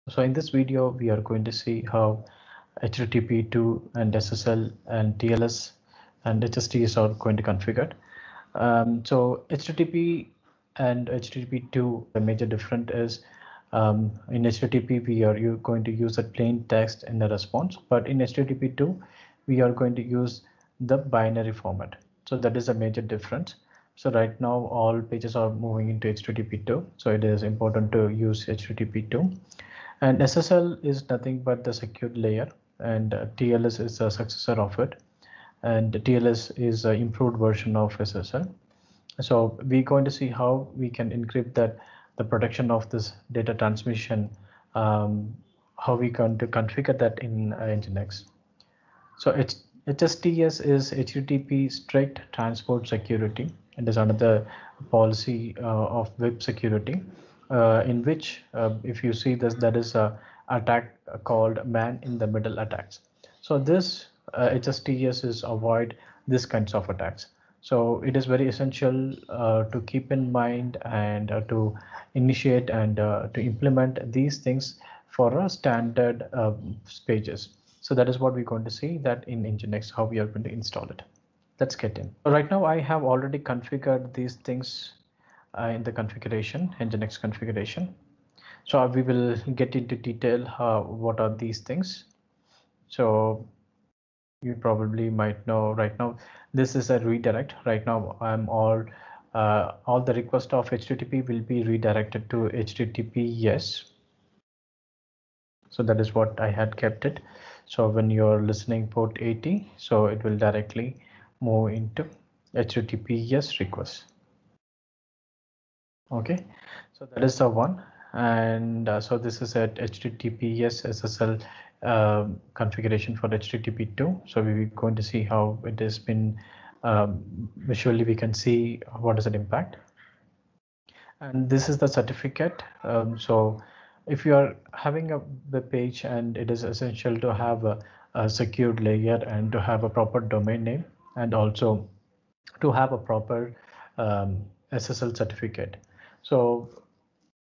So in this video, we are going to see how HTTP2 and SSL and TLS and HSTS are going to configure. So HTTP and HTTP2, the major difference is in HTTP, we are going to use a plain text in the response, but in HTTP2, we are going to use the binary format. So that is a major difference. So right now, all pages are moving into HTTP2. So it is important to use HTTP2. And SSL is nothing but the secured layer, and TLS is a successor of it. And TLS is an improved version of SSL. So we're going to see how we can encrypt that, the protection of this data transmission, how we can to configure that in Nginx. So HSTS is HTTP strict transport security, and is another policy of web security, in which if you see this, that is a attack called man in the middle attacks. So this HSTS is avoid this kinds of attacks. So it is very essential to keep in mind and to initiate and to implement these things for a standard pages. So that is what we're going to see that in Nginx, how we are going to install it. Let's get in. So right now I have already configured these things in the configuration, Nginx configuration. So we will get into detail what are these things. So you probably might know right now this is a redirect. Right now I'm all the request of HTTP will be redirected to HTTPS. So that is what I had kept it. So when you're listening port 80, so it will directly move into HTTPS request. Okay, so that is the one. And so this is at HTTPS SSL configuration for HTTP2. So we're going to see how it has been visually. We can see what is the impact. And this is the certificate. So if you are having a web page, and it is essential to have a secured layer and to have a proper domain name, and also to have a proper SSL certificate. So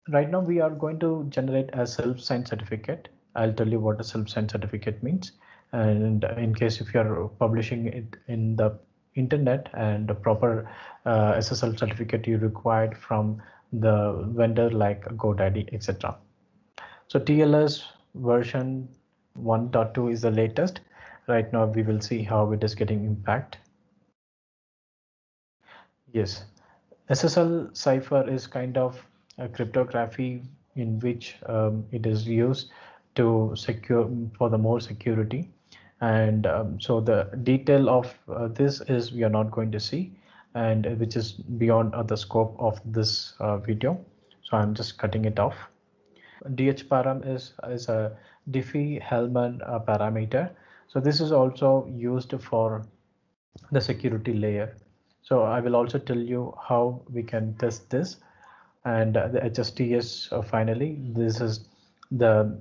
right now we are going to generate a self-signed certificate. I'll tell you what a self-signed certificate means. And in case if you're publishing it in the internet, and a proper SSL certificate you required from the vendor like GoDaddy, etc. So TLS version 1.2 is the latest. Right now we will see how it is getting impact. Yes, SSL cipher is kind of a cryptography in which it is used to secure for the more security. And so the detail of this is we are not going to see, and which is beyond the scope of this video. So I'm just cutting it off. DH param is a Diffie-Hellman parameter. So this is also used for the security layer. So I will also tell you how we can test this. And the HSTS, finally, this is the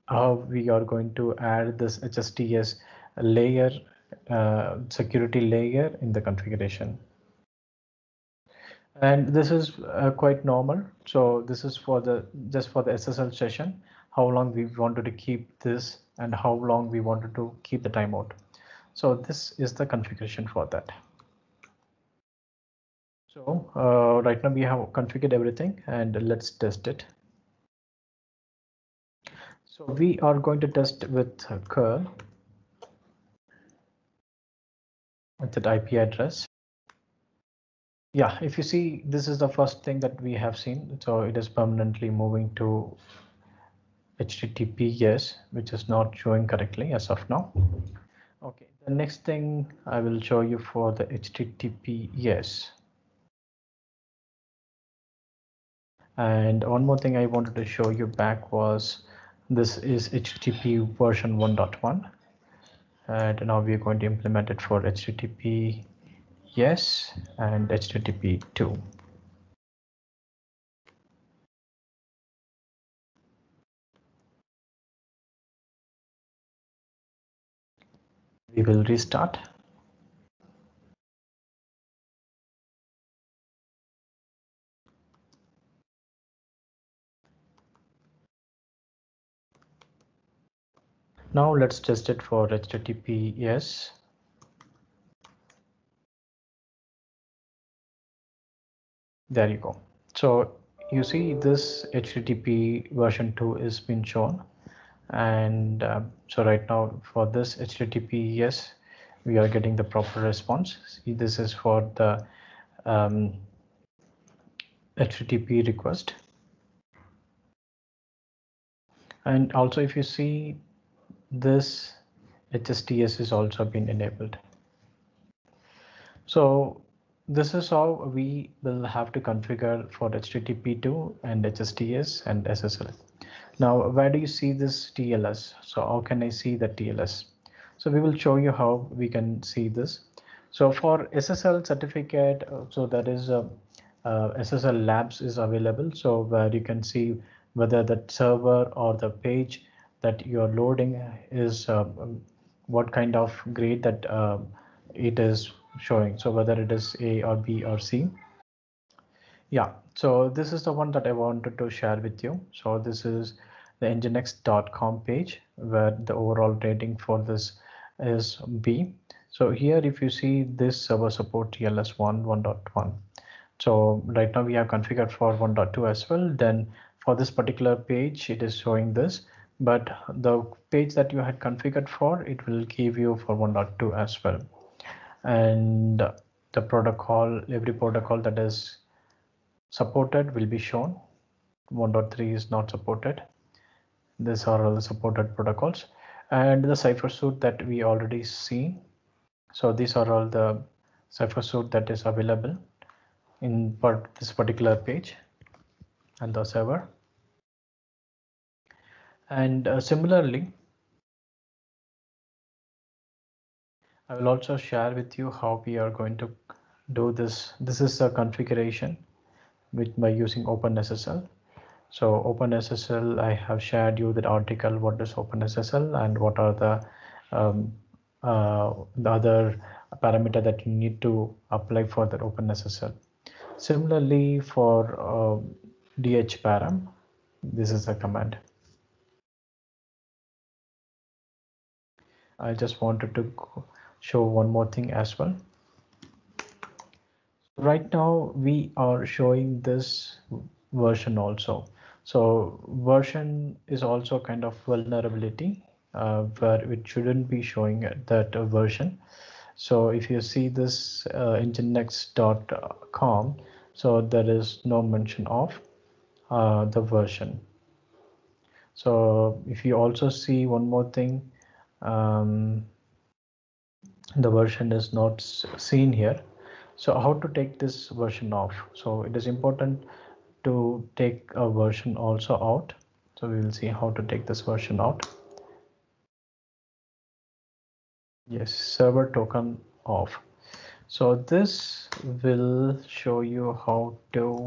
how we are going to add this HSTS layer, security layer in the configuration. And this is quite normal. So this is for the just for the SSL session, how long we wanted to keep this and how long we wanted to keep the timeout. So this is the configuration for that. So right now we have configured everything, and let's test it. So we are going to test with curl with that IP address. Yeah, if you see, this is the first thing that we have seen. So it is permanently moving to HTTPS, which is not showing correctly as of now. Okay, the next thing I will show you for the HTTPS. And one more thing I wanted to show you back was this is HTTP version 1.1. And now we're going to implement it for HTTP yes and HTTP2. We will restart. Now let's test it for HTTPS. There you go. So you see this HTTP version 2 is been shown, and so right now for this HTTPS we are getting the proper response. See, this is for the HTTP request, and also if you see this HSTS is also been enabled. So this is how we will have to configure for HTTP2 and HSTS and SSL. Now, where do you see this TLS? So how can I see the TLS? So we will show you how we can see this. So for SSL certificate, so that is SSL labs is available. So where you can see whether that server or the page that you're loading is what kind of grade that it is showing. So whether it is A or B or C. Yeah, so this is the one that I wanted to share with you. So this is the nginx.com page where the overall rating for this is B. So here if you see this server support TLS1 1.1. So right now we have configured for 1.2 as well. Then for this particular page it is showing this, but the page that you had configured for it will give you for 1.2 as well. And the protocol, every protocol that is supported will be shown. 1.3 is not supported. These are all the supported protocols, and the cipher suite that we already see. So these are all the cipher suite that is available in this particular page and the server. And similarly, I will also share with you how we are going to do this. This is a configuration by using OpenSSL. So OpenSSL, I have shared you that article, what is OpenSSL and what are um, the other parameter that you need to apply for the OpenSSL. Similarly for dhparam, this is a command. I just wanted to show one more thing as well. Right now we are showing this version also. So version is also kind of vulnerability where it shouldn't be showing that version. So if you see this nginx.com, so there is no mention of the version. So if you also see one more thing, the version is not seen here. So how to take this version off? So it is important to take a version also out. So we will see how to take this version out. Yes, server token off. So this will show you how to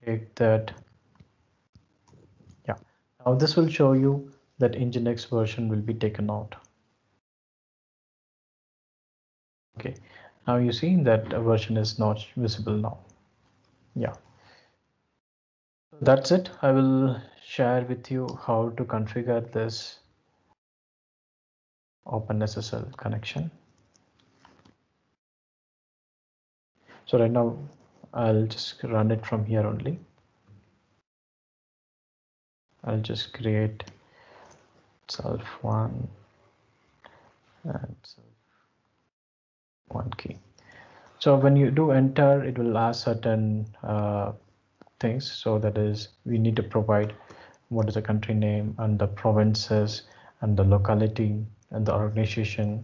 take that. Yeah, now this will show you that Nginx version will be taken out. Okay, now you see that version is not visible now. Yeah. That's it. I will share with you how to configure this OpenSSL connection. So right now I'll just run it from here only. I'll just create self1 and self1 key. So when you do enter, it will ask certain things. So that is, we need to provide what is the country name and the provinces and the locality and the organization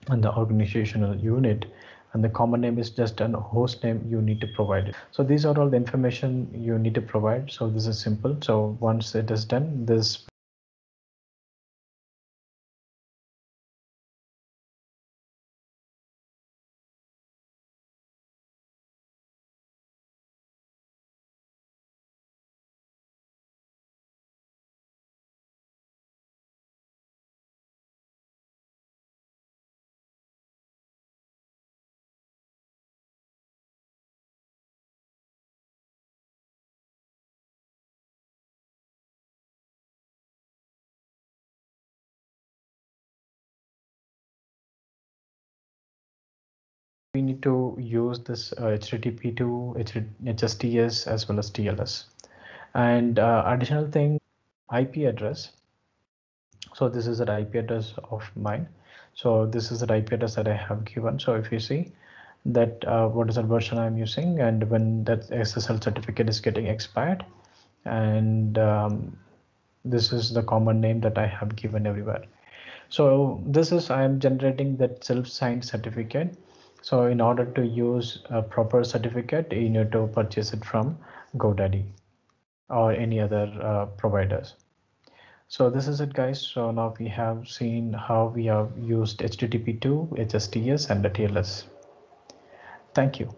and the organizational unit, and the common name is just an host name you need to provide it. So these are all the information you need to provide. So this is simple. So once it is done, this we need to use this HTTP2, HSTS as well as TLS. And additional thing, IP address. So this is an IP address of mine. So this is the IP address that I have given. So if you see that what is the version I'm using and when that SSL certificate is getting expired, and this is the common name that I have given everywhere. So this is I am generating that self-signed certificate. So in order to use a proper certificate, you need to purchase it from GoDaddy or any other providers. So this is it, guys. So now we have seen how we have used HTTP2, HSTS, and the TLS. Thank you.